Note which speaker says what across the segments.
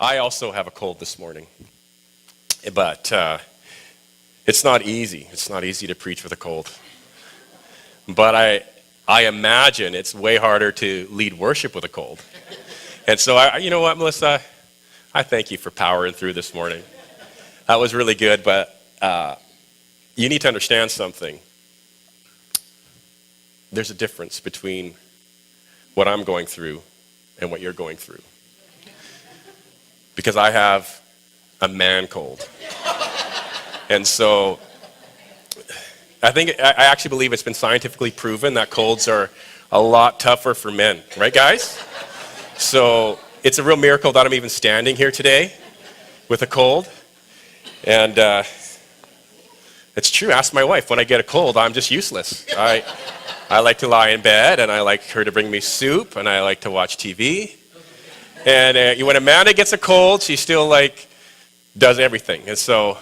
Speaker 1: I also have a cold this morning, but it's not easy. It's not easy to preach with a cold. But I imagine it's way harder to lead worship with a cold. And so, you know what, Melissa? I thank you for powering through this morning. That was really good, but you need to understand something. There's a difference between what I'm going through and what you're going through. Because I have a man cold. And so I actually believe it's been scientifically proven that colds are a lot tougher for men, right guys? So it's a real miracle that I'm even standing here today with a cold. And it's true, ask my wife, when I get a cold, I'm just useless. I like to lie in bed, and I like her to bring me soup, and I like to watch TV. And when Amanda gets a cold, she still does everything. And so,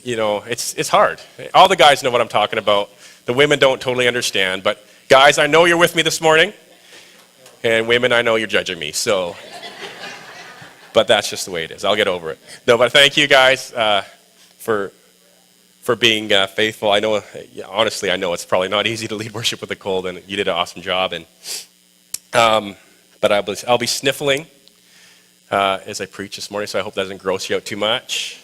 Speaker 1: it's hard. All the guys know what I'm talking about. The women don't totally understand. But guys, I know you're with me this morning. And women, I know you're judging me. But that's just the way it is. I'll get over it. No, but thank you guys for being faithful. I know, honestly, I know it's probably not easy to lead worship with a cold, and you did an awesome job. And but I'll be sniffling as I preach this morning, so I hope that doesn't gross you out too much.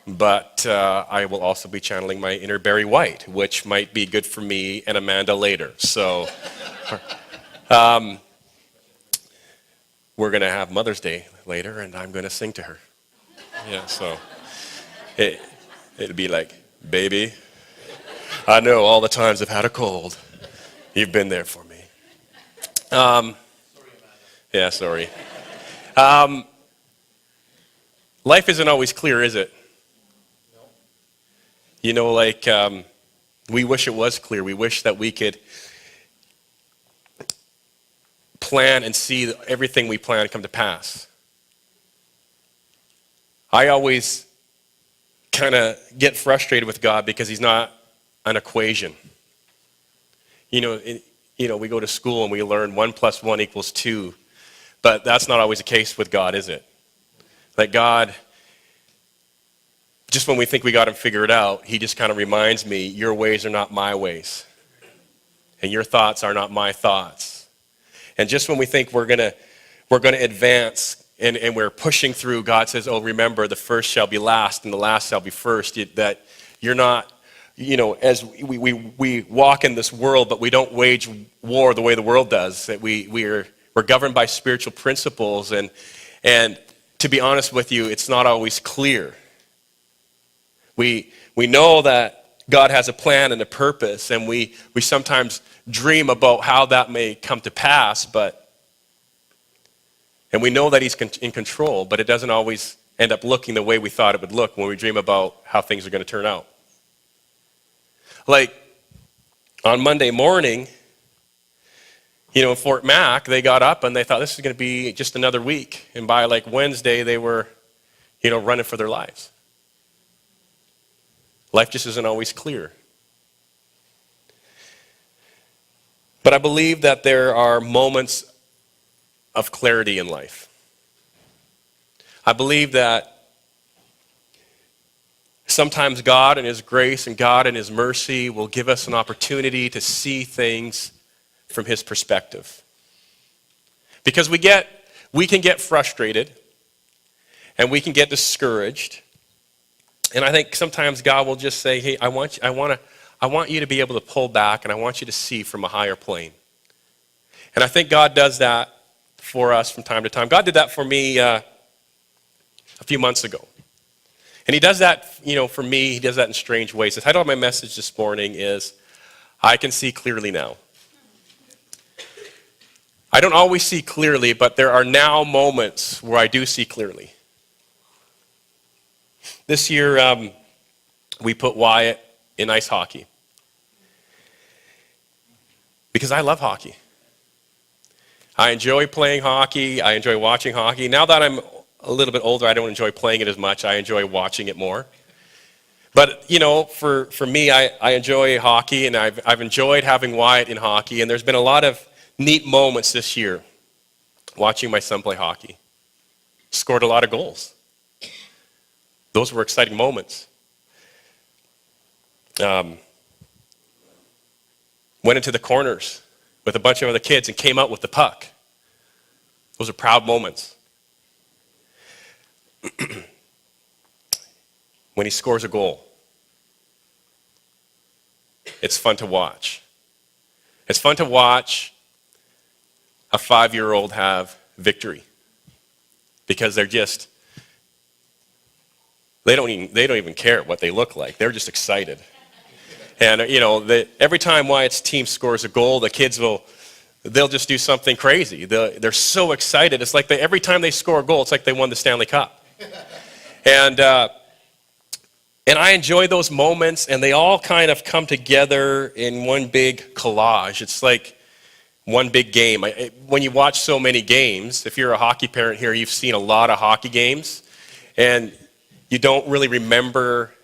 Speaker 1: But I will also be channeling my inner Barry White, which might be good for me and Amanda later. So we're going to have Mother's Day later, and I'm going to sing to her. Yeah, so it'll be like, baby, I know all the times I've had a cold. You've been there for me. Yeah, sorry. Life isn't always clear, is it? No. We wish it was clear. We wish that we could plan and see everything we plan come to pass. I always kind of get frustrated with God because he's not an equation. We go to school and we learn 1 + 1 = 2. But that's not always the case with God, is it? Like God, just when we think we got him figured out, he just kind of reminds me, your ways are not my ways. And your thoughts are not my thoughts. And just when we think we're gonna advance and we're pushing through, God says, oh, remember, the first shall be last and the last shall be first. That you're not, as we walk in this world, but we don't wage war the way the world does. That we're governed by spiritual principles, and to be honest with you, it's not always clear. We know that God has a plan and a purpose, and we sometimes dream about how that may come to pass, and we know that he's in control, but it doesn't always end up looking the way we thought it would look when we dream about how things are going to turn out. Like on Monday morning, in Fort Mac, they got up and they thought this is going to be just another week. And by Wednesday, they were, running for their lives. Life just isn't always clear. But I believe that there are moments of clarity in life. I believe that sometimes God in his grace and God in his mercy will give us an opportunity to see things from his perspective. Because we can get frustrated and we can get discouraged. And I think sometimes God will just say, hey, I want you to be able to pull back, and I want you to see from a higher plane. And I think God does that for us from time to time. God did that for me a few months ago. And he does that, for me, he does that in strange ways. The title of my message this morning is, I Can See Clearly Now. I don't always see clearly, but there are now moments where I do see clearly. This year, we put Wyatt in ice hockey. Because I love hockey. I enjoy playing hockey. I enjoy watching hockey. Now that I'm a little bit older, I don't enjoy playing it as much. I enjoy watching it more. But, for me, I enjoy hockey, and I've enjoyed having Wyatt in hockey, and there's been a lot of neat moments this year watching my son play hockey. scored a lot of goals. Those were exciting moments. Went into the corners with a bunch of other kids and came out with the puck. Those are proud moments. When he scores a goal, it's fun to watch. It's fun to watch a 5-year-old have victory because they don't even care what they look like. They're just excited. And every time Wyatt's team scores a goal, the kids they'll just do something crazy. They're so excited. It's like every time they score a goal, it's like they won the Stanley Cup. And I enjoy those moments, and they all kind of come together in one big collage. It's like one big game. When you watch so many games, if you're a hockey parent here, you've seen a lot of hockey games, and you don't really remember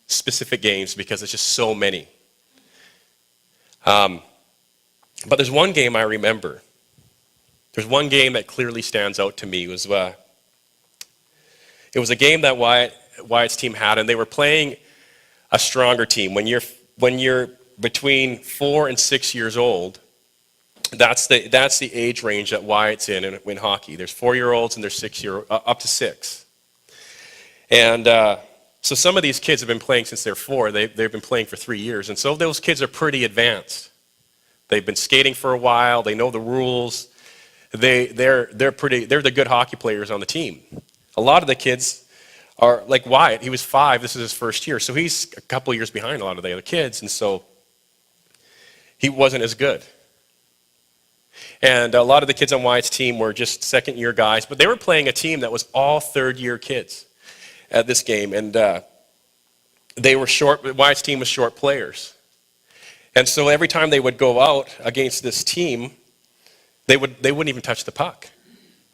Speaker 1: specific games because it's just so many. But there's one game I remember. There's one game that clearly stands out to me. It was a game that Wyatt's team had, and they were playing a stronger team. When you're between 4 and 6 years old, that's the age range that Wyatt's in hockey. There's 4-year-olds and there's 6-year up to 6. And so some of these kids have been playing since they're 4. They've been playing for 3 years, and so those kids are pretty advanced. They've been skating for a while. They know the rules. They're the good hockey players on the team. A lot of the kids are like Wyatt. He was 5. This is his first year, so he's a couple years behind a lot of the other kids, and so he wasn't as good. And a lot of the kids on Wyatt's team were just second-year guys, but they were playing a team that was all third-year kids at this game, and they were short. Wyatt's team was short players. And so every time they would go out against this team, they wouldn't even touch the puck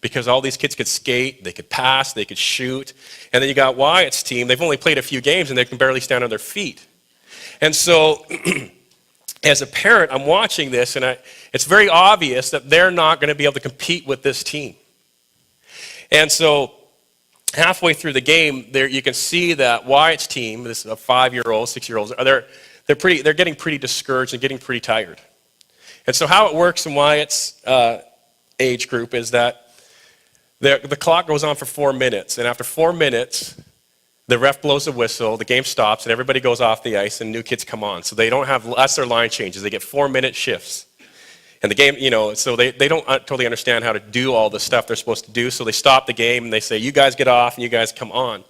Speaker 1: because all these kids could skate, they could pass, they could shoot. And then you got Wyatt's team, they've only played a few games and they can barely stand on their feet. And so as a parent, I'm watching this and it's very obvious that they're not going to be able to compete with this team. And so halfway through the game, there you can see that Wyatt's team, this is a 5-year-old, 6-year-olds, they're getting pretty discouraged and getting pretty tired. And so how it works in Wyatt's age group is that the clock goes on for 4 minutes, and after 4 minutes, the ref blows the whistle, the game stops, and everybody goes off the ice, and new kids come on. So they don't have, that's their line changes. They get 4-minute shifts. And the game, so they don't totally understand how to do all the stuff they're supposed to do, so they stop the game, and they say, you guys get off, and you guys come on.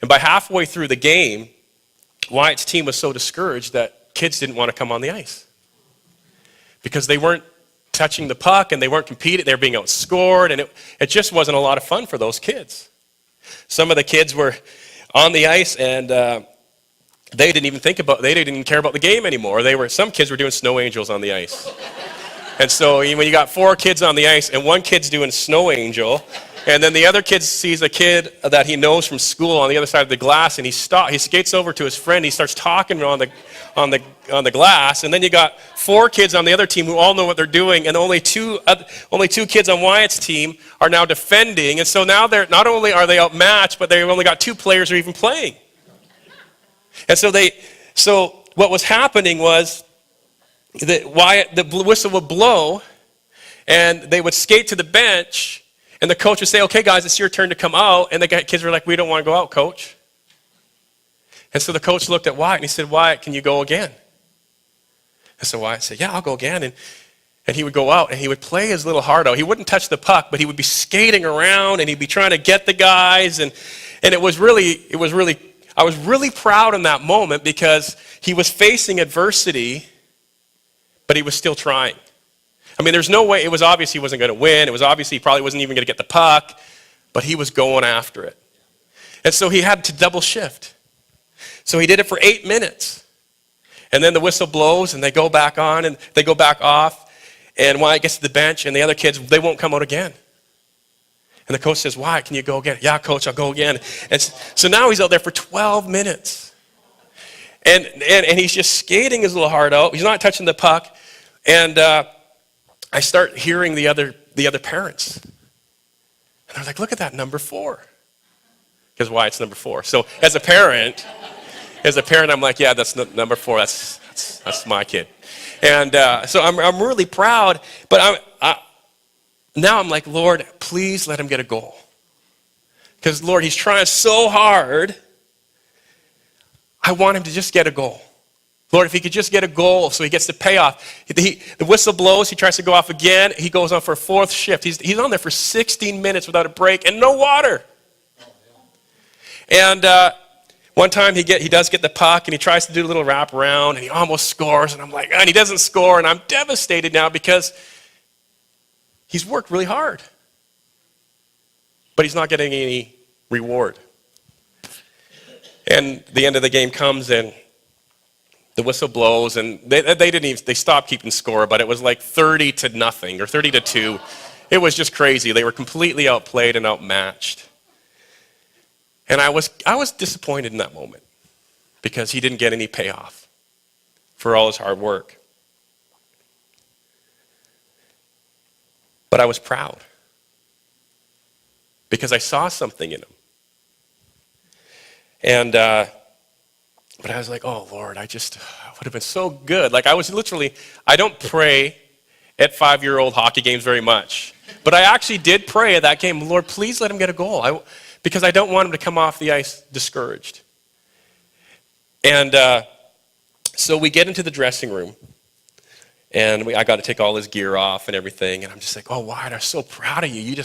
Speaker 1: And by halfway through the game, Wyatt's team was so discouraged that kids didn't want to come on the ice because they weren't touching the puck and they weren't competing. They were being outscored, and it just wasn't a lot of fun for those kids. Some of the kids were on the ice and they didn't even care about the game anymore. Some kids were doing snow angels on the ice. And so when you got 4 kids on the ice and one kid's doing snow angel, and then the other kid sees a kid that he knows from school on the other side of the glass, and he skates over to his friend. He starts talking on the glass, and then you got 4 kids on the other team who all know what they're doing, and only two kids on Wyatt's team are now defending. And so now they're not only are they outmatched, but they've only got 2 players who are even playing. And so what was happening was that the whistle would blow, and they would skate to the bench. And the coach would say, okay, guys, it's your turn to come out. And the kids were like, we don't want to go out, coach. And so the coach looked at Wyatt and he said, Wyatt, can you go again? And so Wyatt said, yeah, I'll go again. And he would go out and he would play his little heart out. He wouldn't touch the puck, but he would be skating around and he'd be trying to get the guys. And I was really proud in that moment because he was facing adversity, but he was still trying. I mean, there's no way, it was obvious he wasn't going to win. It was obvious he probably wasn't even going to get the puck, but he was going after it. And so he had to double shift. So he did it for 8 minutes. And then the whistle blows and they go back on and they go back off. And Wyatt gets to the bench and the other kids, they won't come out again. And the coach says, Wyatt, can you go again? Yeah, coach, I'll go again. And so now he's out there for 12 minutes. And he's just skating his little heart out. He's not touching the puck. And I start hearing the other parents. And they're like, look at that, number 4. Because why it's number 4. So as a parent, I'm like, yeah, that's number 4. That's my kid. And so I'm really proud. But now I'm like, Lord, please let him get a goal. Because, Lord, he's trying so hard. I want him to just get a goal. Lord, if he could just get a goal so he gets the payoff. The whistle blows, he tries to go off again. He goes on for a 4th shift. He's on there for 16 minutes without a break and no water. And one time he does get the puck and he tries to do a little wrap around and he almost scores. And I'm like, and he doesn't score. And I'm devastated now because he's worked really hard. But he's not getting any reward. And the end of the game comes and the whistle blows, and they stopped keeping score, but it was like 30-0 or 30-2. It was just crazy. They were completely outplayed and outmatched. And I was disappointed in that moment because he didn't get any payoff for all his hard work. But I was proud because I saw something in him. And but I was like, oh, Lord, would have been so good. Like I don't pray at 5-year-old hockey games very much. But I actually did pray at that game, Lord, please let him get a goal. Because I don't want him to come off the ice discouraged. And so we get into the dressing room. And I got to take all his gear off and everything. And I'm just like, oh, Wyatt, I'm so proud of you.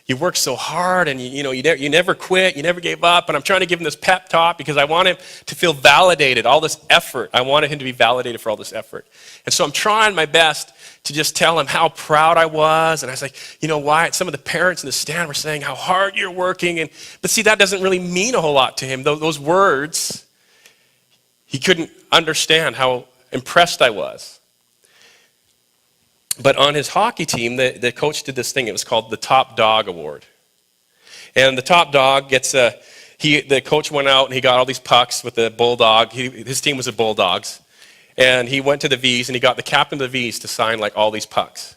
Speaker 1: You work so hard and you never quit. You never gave up. And I'm trying to give him this pep talk because I want him to feel validated, all this effort. I wanted him to be validated for all this effort. And so I'm trying my best to just tell him how proud I was. And I was like, Wyatt, some of the parents in the stand were saying how hard you're working. But see, that doesn't really mean a whole lot to him. Those words, he couldn't understand how impressed I was. But on his hockey team, the coach did this thing. It was called the Top Dog Award. And the top dog gets the coach went out and he got all these pucks with the Bulldog. His team was the Bulldogs. And he went to the V's and he got the captain of the V's to sign like all these pucks.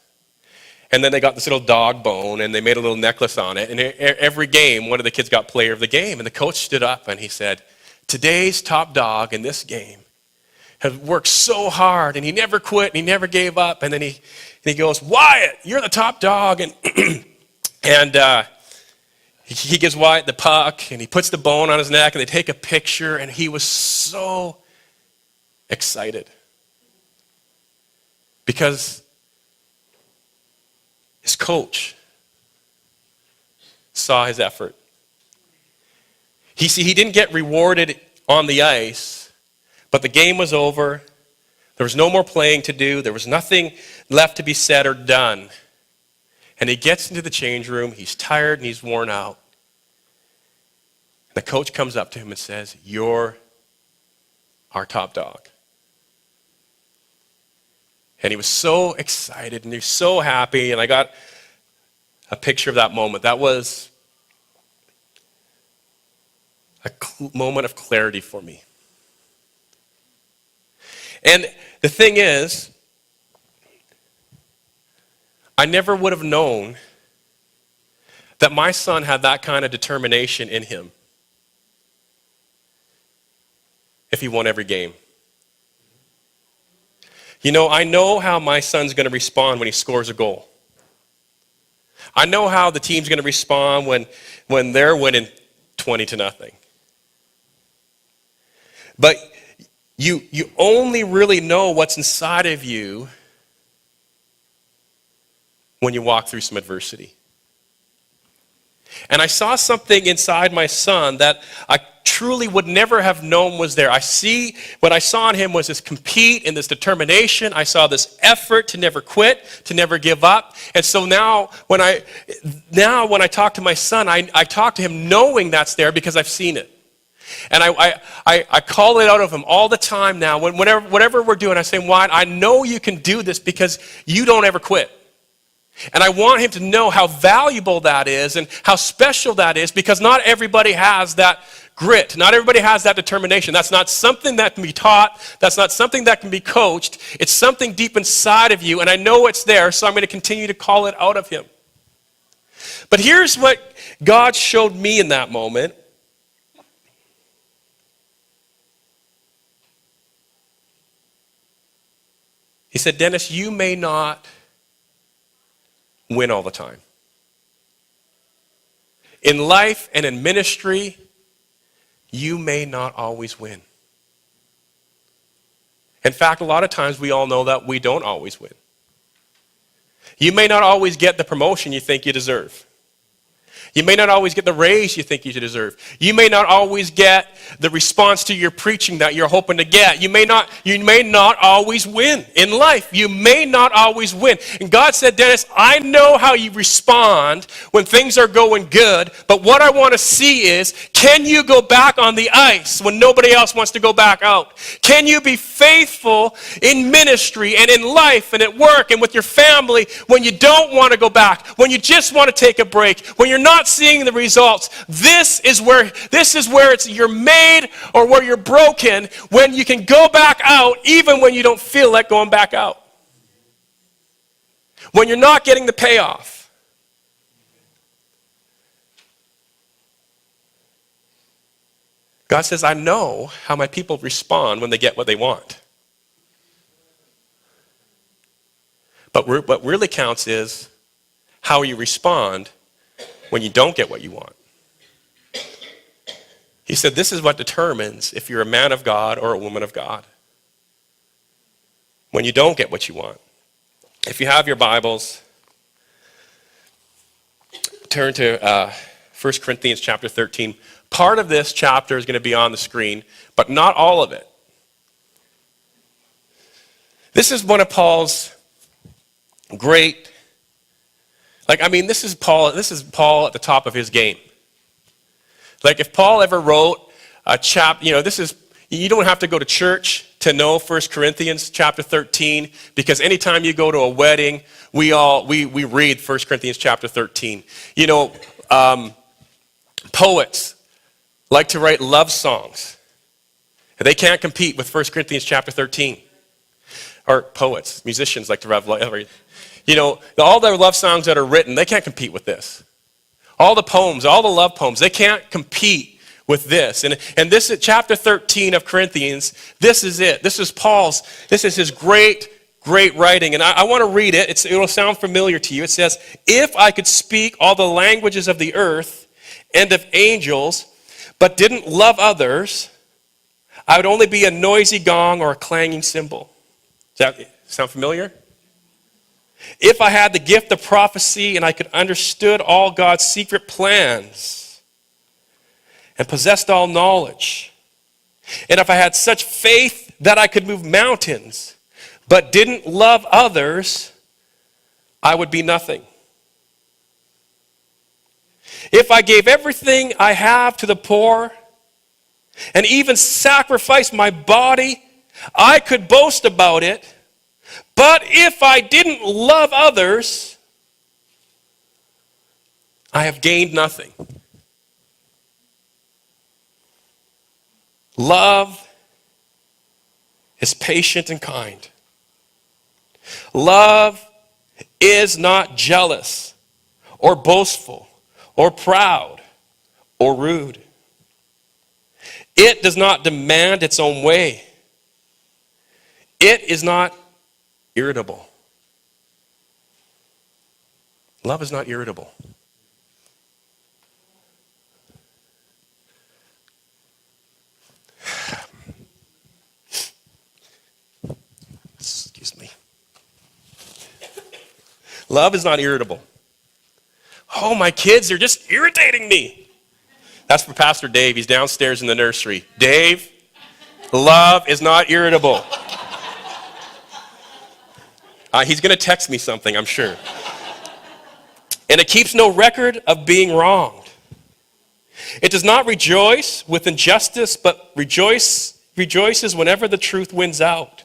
Speaker 1: And then they got this little dog bone and they made a little necklace on it. And every game, one of the kids got player of the game. And the coach stood up and he said, today's top dog in this game has worked so hard and he never quit and he never gave up. And then he goes, Wyatt, you're the top dog. And he gives Wyatt the puck and he puts the bone on his neck and they take a picture and he was so excited because his coach saw his effort. He didn't get rewarded on the ice, but the game was over. There was no more playing to do. There was nothing left to be said or done. And he gets into the change room. He's tired and he's worn out. The coach comes up to him and says, you're our top dog. And he was so excited and he was so happy. And I got a picture of that moment. That was a moment of clarity for me. And the thing is, I never would have known that my son had that kind of determination in him if he won every game. I know how my son's going to respond when he scores a goal. I know how the team's going to respond when they're winning 20-0. But you only really know what's inside of you when you walk through some adversity. And I saw something inside my son that I truly would never have known was there. What I saw in him was this compete and this determination. I saw this effort to never quit, to never give up. And so now when I talk to my son, I talk to him knowing that's there because I've seen it. And I call it out of him all the time now. Whatever we're doing, I say, Wyatt, I know you can do this because you don't ever quit. And I want him to know how valuable that is and how special that is because not everybody has that grit. Not everybody has that determination. That's not something that can be taught. That's not something that can be coached. It's something deep inside of you, and I know it's there, so I'm going to continue to call it out of him. But here's what God showed me in that moment. He said, Dennis, you may not win all the time. In life and in ministry, you may not always win. In fact, a lot of times we all know that we don't always win. You may not always get the promotion you think you deserve. You may not always get the raise you think you deserve. You may not always get the response to your preaching that you're hoping to get. You may not always win in life. You may not always win. And God said, Dennis, I know how you respond when things are going good, but what I want to see is, can you go back on the ice when nobody else wants to go back out? Can you be faithful in ministry and in life and at work and with your family when you don't want to go back, when you just want to take a break, when you're not seeing the results? This is where it's you're made or where you're broken, when you can go back out even when you don't feel like going back out. When you're not getting the payoff. God says, I know how my people respond when they get what they want. But what really counts is how you respond when you don't get what you want. He said, this is what determines if you're a man of God or a woman of God. When you don't get what you want. If you have your Bibles, turn to 1 Corinthians chapter 13. Part of this chapter is going to be on the screen, but not all of it. This is one of Paul's great, this is Paul at the top of his game. Like if Paul ever wrote a chapter, you don't have to go to church to know 1 Corinthians chapter 13, because anytime you go to a wedding, we read 1 Corinthians chapter 13. Poets like to write love songs. They can't compete with 1 Corinthians chapter 13. Or poets, musicians like to write, all the love songs that are written, they can't compete with this. All the poems, all the love poems, they can't compete with this. And this is chapter 13 of Corinthians. This is it. This is his great writing. And I want to read it. It will sound familiar to you. It says, if I could speak all the languages of the earth and of angels, but didn't love others, I would only be a noisy gong or a clanging cymbal. Does that sound familiar? If I had the gift of prophecy and I could understood all God's secret plans and possessed all knowledge, and if I had such faith that I could move mountains but didn't love others, I would be nothing. If I gave everything I have to the poor and even sacrificed my body, I could boast about it. But if I didn't love others, I have gained nothing. Love is patient and kind. Love is not jealous or boastful or proud or rude. It does not demand its own way. It is not irritable. Love is not irritable. Excuse me. Love is not irritable. Oh, my kids, they're just irritating me. That's for Pastor Dave. He's downstairs in the nursery. Dave, love is not irritable. He's going to text me something, I'm sure. And it keeps no record of being wronged. It does not rejoice with injustice, but rejoices whenever the truth wins out.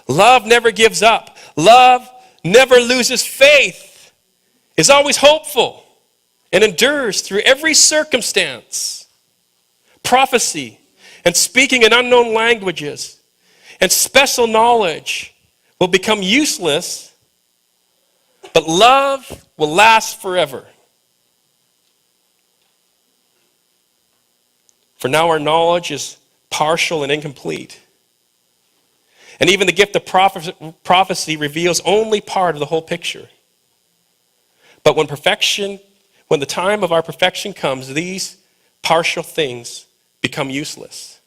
Speaker 1: Love never gives up. Love never loses faith, is always hopeful, and endures through every circumstance. Prophecy and speaking in unknown languages and special knowledge will become useless but love will last forever. For now our knowledge is partial and incomplete. And even the gift of prophecy reveals only part of the whole picture. But when the time of our perfection comes, these partial things become useless.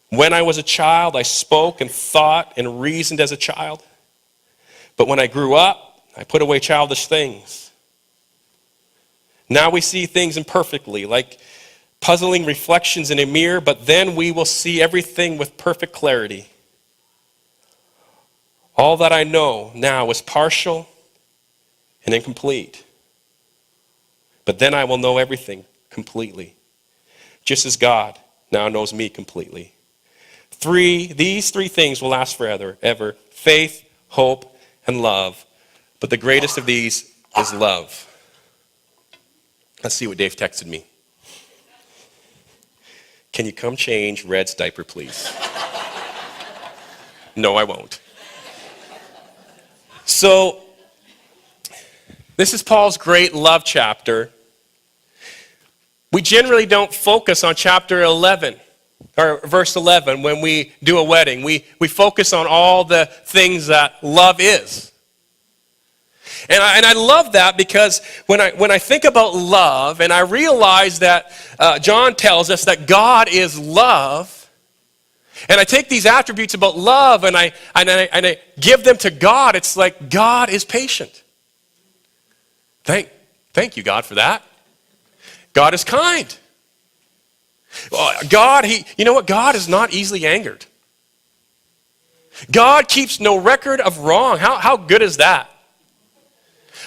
Speaker 1: When I was a child, I spoke and thought and reasoned as a child. But when I grew up, I put away childish things. Now we see things imperfectly, like puzzling reflections in a mirror, but then we will see everything with perfect clarity. All that I know now is partial and incomplete. But then I will know everything completely, just as God now knows me completely. These three things will last forever, ever: faith, hope, and love. But the greatest of these is love. Let's see what Dave texted me. Can you come change Red's diaper, please? No, I won't. So, this is Paul's great love chapter. We generally don't focus on chapter 11, or verse 11, when we do a wedding. We focus on all the things that love is. And I love that, because when I think about love, and I realize that John tells us that God is love, and I take these attributes about love and I give them to God, it's like God is patient. Thank you, God, for that. God is kind. God, you know what? God is not easily angered. God keeps no record of wrong. How good is that?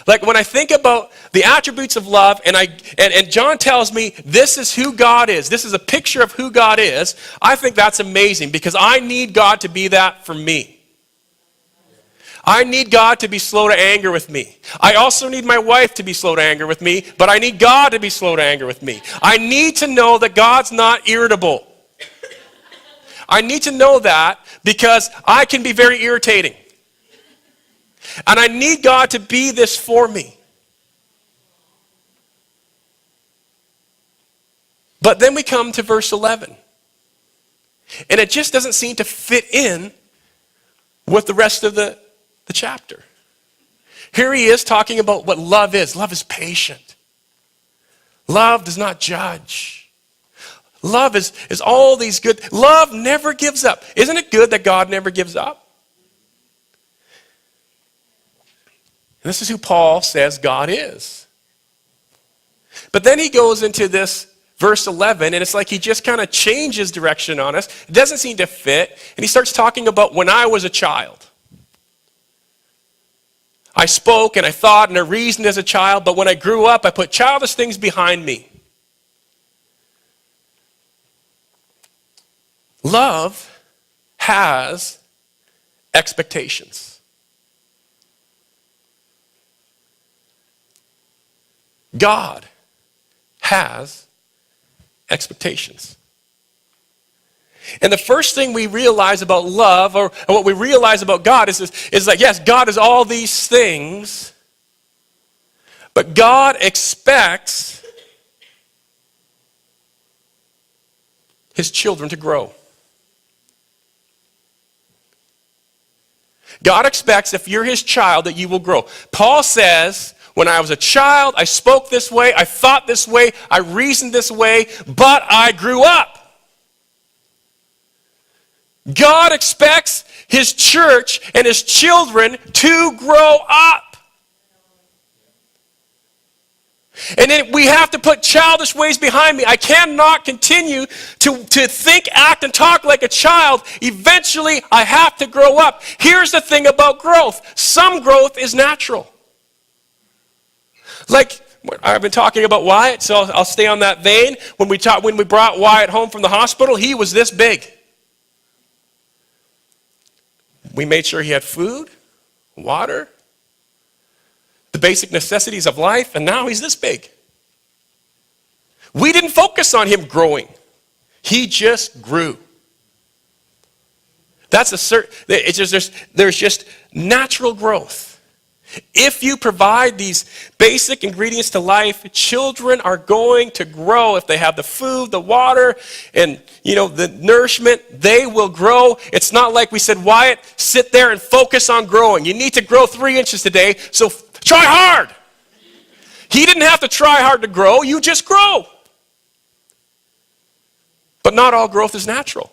Speaker 1: Like, when I think about the attributes of love, and John tells me this is who God is, this is a picture of who God is, I think that's amazing, because I need God to be that for me. I need God to be slow to anger with me. I also need my wife to be slow to anger with me, but I need God to be slow to anger with me. I need to know that God's not irritable. I need to know that, because I can be very irritating. And I need God to be this for me. But then we come to verse 11. And it just doesn't seem to fit in with the rest of the chapter. Here he is talking about what love is. Love is patient. Love does not judge. Love is all these good. Love never gives up. Isn't it good that God never gives up? And this is who Paul says God is. But then he goes into this verse 11, and it's like he just kind of changes direction on us. It doesn't seem to fit. And he starts talking about when I was a child. I spoke and I thought and I reasoned as a child, but when I grew up, I put childish things behind me. Love has expectations. God has expectations. And the first thing we realize about love, or what we realize about God, is that yes, God is all these things, but God expects his children to grow. God expects, if you're his child, that you will grow. Paul says, when I was a child, I spoke this way, I thought this way, I reasoned this way, but I grew up. God expects his church and his children to grow up. And then we have to put childish ways behind me. I cannot continue to think, act, and talk like a child. Eventually, I have to grow up. Here's the thing about growth. Some growth is natural. Like, I've been talking about Wyatt, so I'll stay on that vein. When we brought Wyatt home from the hospital, he was this big. We made sure he had food, water, the basic necessities of life, and now he's this big. We didn't focus on him growing. He just grew. There's just natural growth. If you provide these basic ingredients to life, children are going to grow. If they have the food, the water, and the nourishment, they will grow. It's not like we said, Wyatt, sit there and focus on growing. You need to grow 3 inches today, so try hard. He didn't have to try hard to grow. You just grow. But not all growth is natural.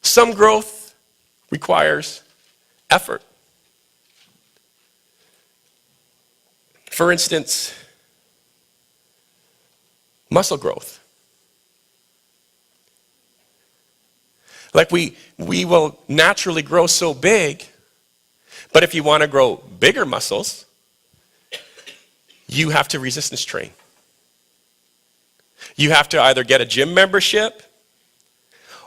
Speaker 1: Some growth requires effort. For instance, muscle growth. Like we will naturally grow so big, but if you want to grow bigger muscles, you have to resistance train. You have to either get a gym membership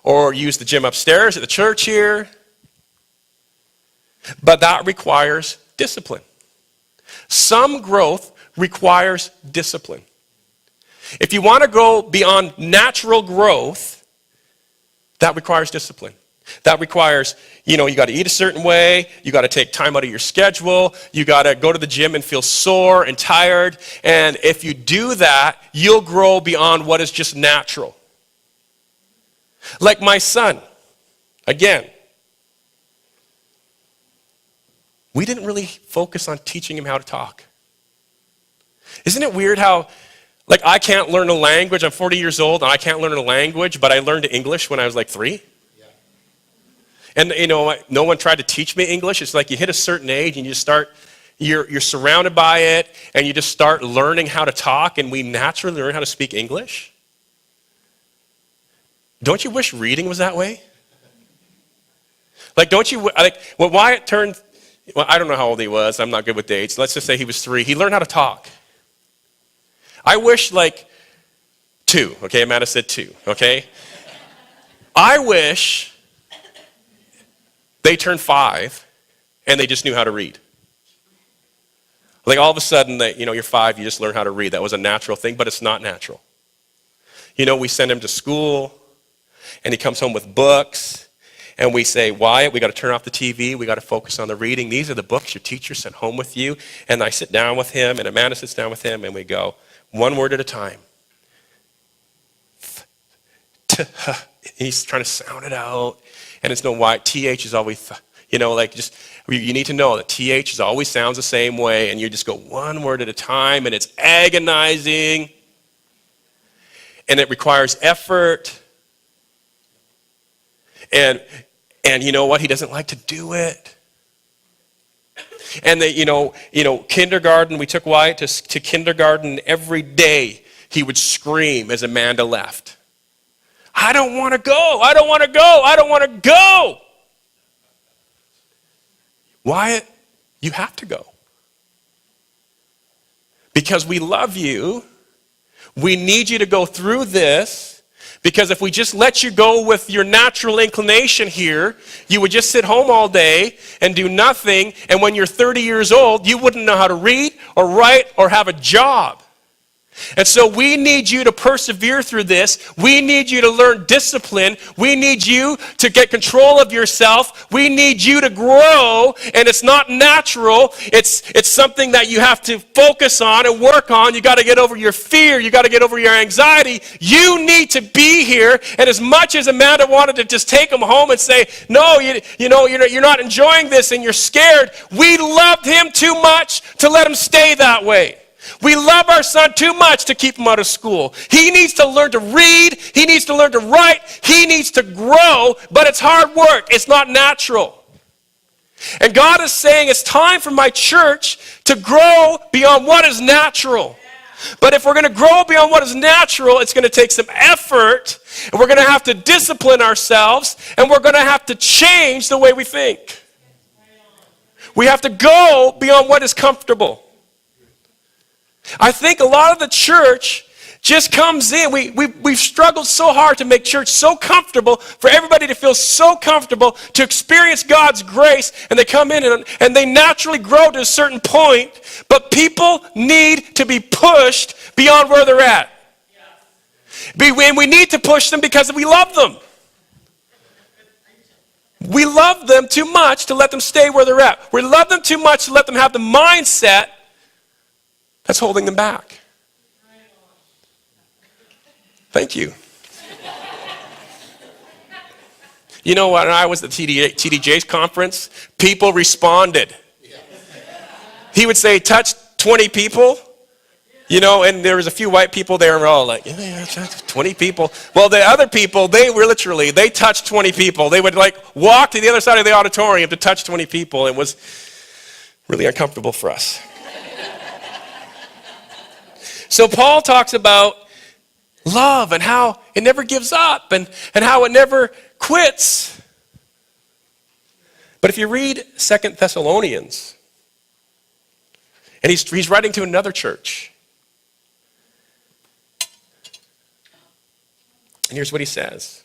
Speaker 1: or use the gym upstairs at the church here. But that requires discipline. Some growth requires discipline. If you want to go beyond natural growth, that requires discipline. That requires, you got to eat a certain way, you got to take time out of your schedule, you got to go to the gym and feel sore and tired, and if you do that, you'll grow beyond what is just natural. Like my son, again, we didn't really focus on teaching him how to talk. Isn't it weird how, I can't learn a language, I'm 40 years old, and I can't learn a language, but I learned English when I was 3? And no one tried to teach me English. It's like you hit a certain age and you start, you're surrounded by it, and you just start learning how to talk, and we naturally learn how to speak English. Don't you wish reading was that way? Don't you, when Wyatt turned, I don't know how old he was, I'm not good with dates. Let's just say he was 3. He learned how to talk. I wish 2, okay? Amanda said 2, okay? I wish they turned 5 and they just knew how to read. All of a sudden, you're 5, you just learn how to read. That was a natural thing, but it's not natural. We send him to school, and he comes home with books, and we say, Wyatt, we got to turn off the TV, we got to focus on the reading. These are the books your teacher sent home with you. And I sit down with him, and Amanda sits down with him, and we go, one word at a time. He's trying to sound it out, and it's no Wyatt. TH is always, you need to know that TH is always sounds the same way, and you just go one word at a time, and it's agonizing, and it requires effort. And you know what? He doesn't like to do it. And kindergarten, we took Wyatt to kindergarten. Every day he would scream as Amanda left. I don't want to go. I don't want to go. I don't want to go. Wyatt, you have to go. Because we love you. We need you to go through this. Because if we just let you go with your natural inclination here, you would just sit home all day and do nothing. And when you're 30 years old, you wouldn't know how to read or write or have a job. And so we need you to persevere through this. We need you to learn discipline. We need you to get control of yourself. We need you to grow. And it's not natural. It's something that you have to focus on and work on. You got to get over your fear. You got to get over your anxiety. You need to be here. And as much as Amanda wanted to just take him home and say, no, you're not enjoying this and you're scared, we loved him too much to let him stay that way. We love our son too much to keep him out of school. He needs to learn to read. He needs to learn to write. He needs to grow, but it's hard work. It's not natural. And God is saying it's time for my church to grow beyond what is natural. But if we're going to grow beyond what is natural, it's going to take some effort, and we're going to have to discipline ourselves, and we're going to have to change the way we think. We have to go beyond what is comfortable. I think a lot of the church just comes in. We've struggled so hard to make church so comfortable, for everybody to feel so comfortable to experience God's grace, and they come in and they naturally grow to a certain point, but people need to be pushed beyond where they're at. And we need to push them because we love them. We love them too much to let them stay where they're at. We love them too much to let them have the mindset that's holding them back. Thank you. You know, when I was at the TDJ's conference, people responded. He would say, touch 20 people. You know, and there was a few white people there, and we're all like, yeah, 20 people. Well, the other people, they touched 20 people. They would like walk to the other side of the auditorium to touch 20 people. It was really uncomfortable for us. So Paul talks about love and how it never gives up and how it never quits. But if you read 2 Thessalonians, and he's writing to another church, and here's what he says.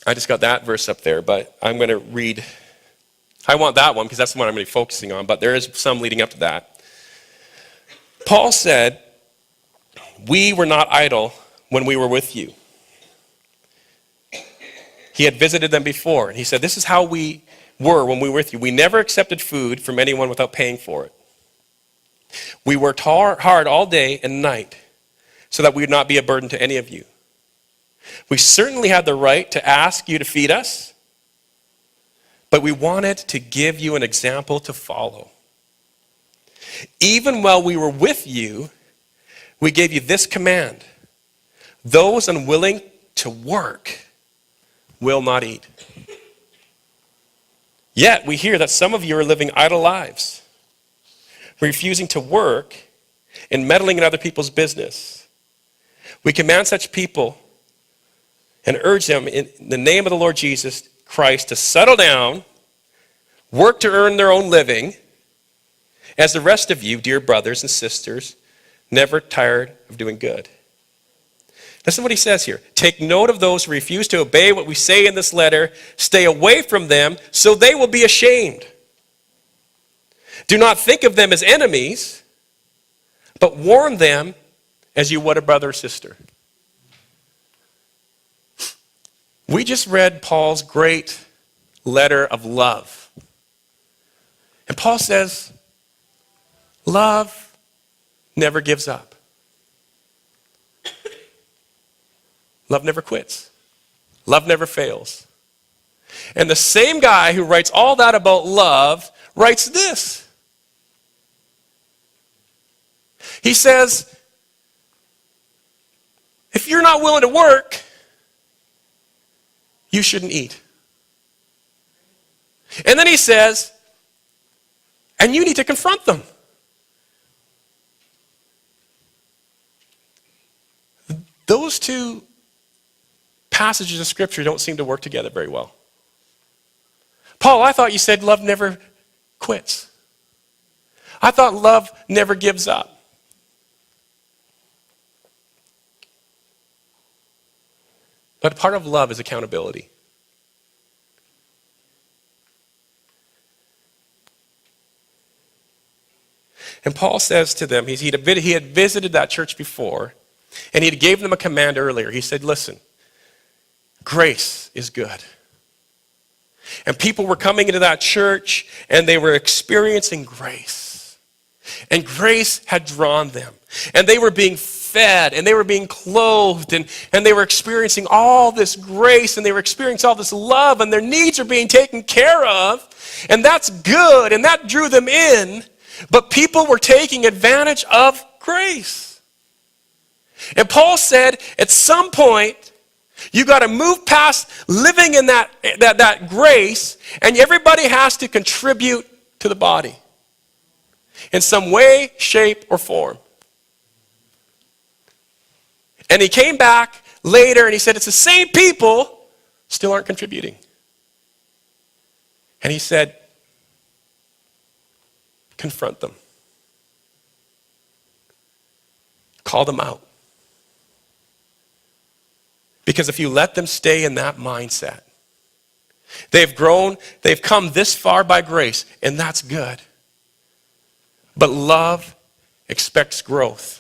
Speaker 1: I just got that verse up there, but I'm going to read. I want that one because that's the one I'm going to be focusing on, but there is some leading up to that. Paul said, "We were not idle when we were with you." He had visited them before, and he said, "This is how we were when we were with you. We never accepted food from anyone without paying for it. We worked hard all day and night, so that we would not be a burden to any of you. We certainly had the right to ask you to feed us, but we wanted to give you an example to follow. Even while we were with you, we gave you this command: those unwilling to work will not eat. Yet we hear that some of you are living idle lives, refusing to work and meddling in other people's business. We command such people and urge them in the name of the Lord Jesus Christ to settle down, work to earn their own living, as the rest of you, dear brothers and sisters, never tired of doing good." Listen to what he says here. "Take note of those who refuse to obey what we say in this letter. Stay away from them, so they will be ashamed. Do not think of them as enemies, but warn them as you would a brother or sister." We just read Paul's great letter of love. And Paul says, love never gives up. Love never quits. Love never fails. And the same guy who writes all that about love writes this. He says, if you're not willing to work, you shouldn't eat. And then he says, and you need to confront them. Those two passages of Scripture don't seem to work together very well. Paul, I thought you said love never quits. I thought love never gives up. But part of love is accountability. And Paul says to them, he had visited that church before, and he had gave them a command earlier. He said, listen, grace is good. And people were coming into that church, and they were experiencing grace. And grace had drawn them. And they were being fed, and they were being clothed, and they were experiencing all this grace, and they were experiencing all this love, and their needs are being taken care of. And that's good, and that drew them in. But people were taking advantage of grace. And Paul said, at some point, you got to move past living in that grace, and everybody has to contribute to the body in some way, shape, or form. And he came back later and he said, it's the same people still aren't contributing. And he said, confront them. Call them out. Because if you let them stay in that mindset, they've grown, they've come this far by grace, and that's good. But love expects growth.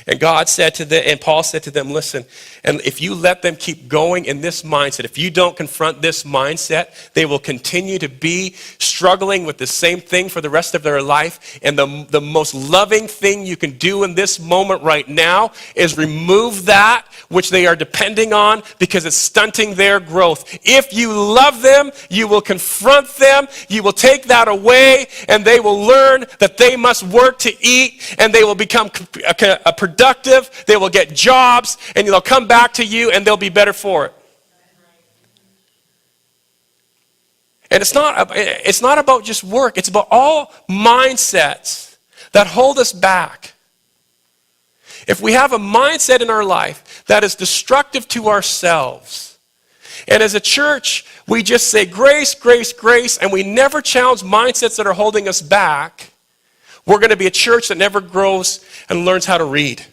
Speaker 1: And God said to them, and Paul said to them, listen, and if you let them keep going in this mindset, if you don't confront this mindset, they will continue to be struggling with the same thing for the rest of their life. And the most loving thing you can do in this moment right now is remove that which they are depending on, because it's stunting their growth. If you love them, you will confront them, you will take that away, and they will learn that they must work to eat, and they will become productive, they will get jobs, and they'll come back to you and they'll be better for it. And it's not about just work, it's about all mindsets that hold us back. If we have a mindset in our life that is destructive to ourselves, and as a church, we just say grace, grace, grace, and we never challenge mindsets that are holding us back, we're going to be a church that never grows and learns how to read.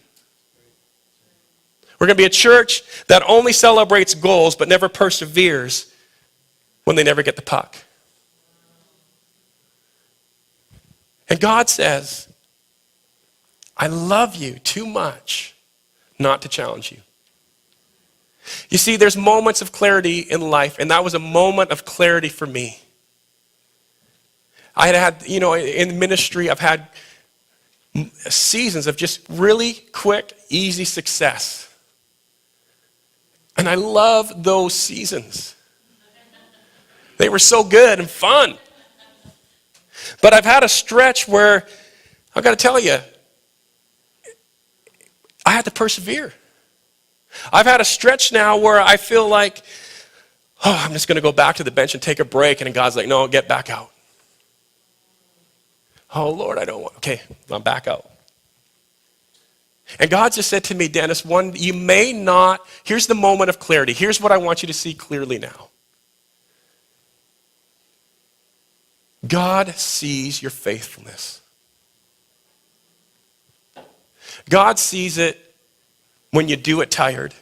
Speaker 1: We're going to be a church that only celebrates goals but never perseveres when they never get the puck. And God says, I love you too much not to challenge you. You see, there's moments of clarity in life, and that was a moment of clarity for me. I had, in ministry, I've had seasons of just really quick, easy success. And I love those seasons. They were so good and fun. But I've had a stretch where, I've got to tell you, I had to persevere. I've had a stretch now where I feel like, I'm just going to go back to the bench and take a break. And God's like, no, get back out. Oh, Lord, I don't want, okay, I'm back out. And God just said to me, Dennis, you may not, here's the moment of clarity. Here's what I want you to see clearly now. God sees your faithfulness. God sees it when you do it tired.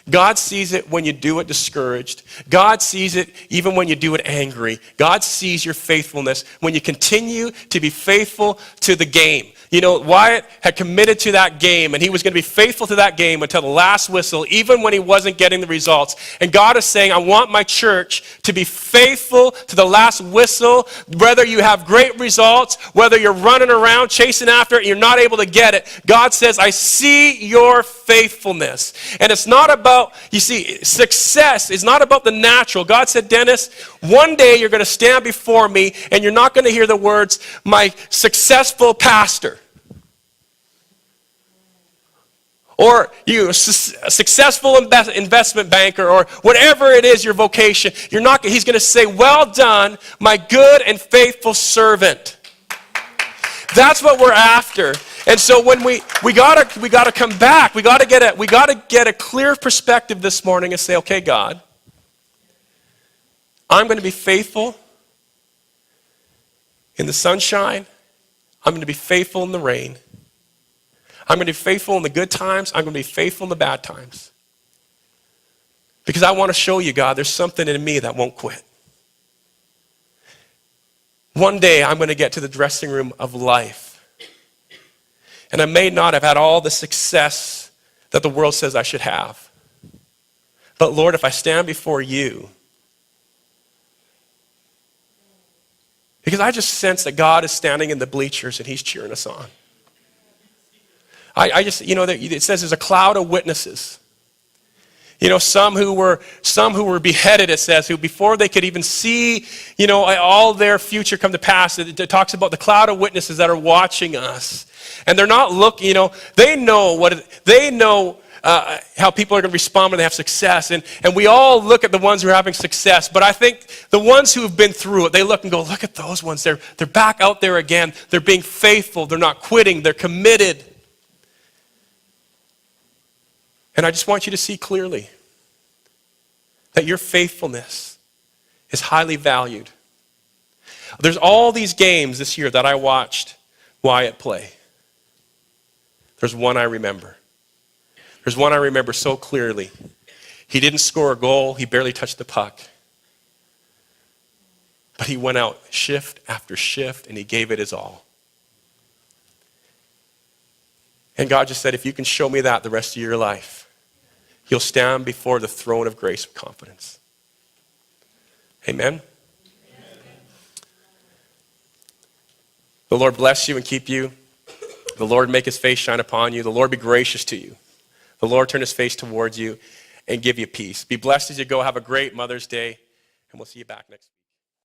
Speaker 1: God sees it when you do it discouraged. God sees it even when you do it angry. God sees your faithfulness when you continue to be faithful to the game. Wyatt had committed to that game, and he was going to be faithful to that game until the last whistle, even when he wasn't getting the results. And God is saying, I want my church to be faithful to the last whistle, whether you have great results, whether you're running around chasing after it and you're not able to get it. God says, I see your faithfulness. And it's not about, success is not about the natural. God said, Dennis, one day you're going to stand before me and you're not going to hear the words, my successful pastor. Or you, a successful investment banker, or whatever it is your vocation. He's going to say, well done, my good and faithful servant. That's what we're after. And so when we gotta come back, we gotta get a clear perspective this morning and say, okay, God, I'm going to be faithful in the sunshine. I'm going to be faithful in the rain. I'm going to be faithful in the good times. I'm going to be faithful in the bad times. Because I want to show you, God, there's something in me that won't quit. One day I'm going to get to the dressing room of life. And I may not have had all the success that the world says I should have. But Lord, if I stand before you, because I just sense that God is standing in the bleachers and he's cheering us on. It says there's a cloud of witnesses. Some who were beheaded, it says, who before they could even see, all their future come to pass, it talks about the cloud of witnesses that are watching us. And they're not looking, they know how people are going to respond when they have success. And we all look at the ones who are having success. But I think the ones who have been through it, they look and go, look at those ones. They're back out there again. They're being faithful. They're not quitting. They're committed. And I just want you to see clearly that your faithfulness is highly valued. There's all these games this year that I watched Wyatt play. There's one I remember. There's one I remember so clearly. He didn't score a goal. He barely touched the puck. But he went out shift after shift and he gave it his all. And God just said, if you can show me that the rest of your life, you'll stand before the throne of grace with confidence. Amen. The Lord bless you and keep you. The Lord make his face shine upon you. The Lord be gracious to you. The Lord turn his face towards you and give you peace. Be blessed as you go. Have a great Mother's Day, and we'll see you back next week.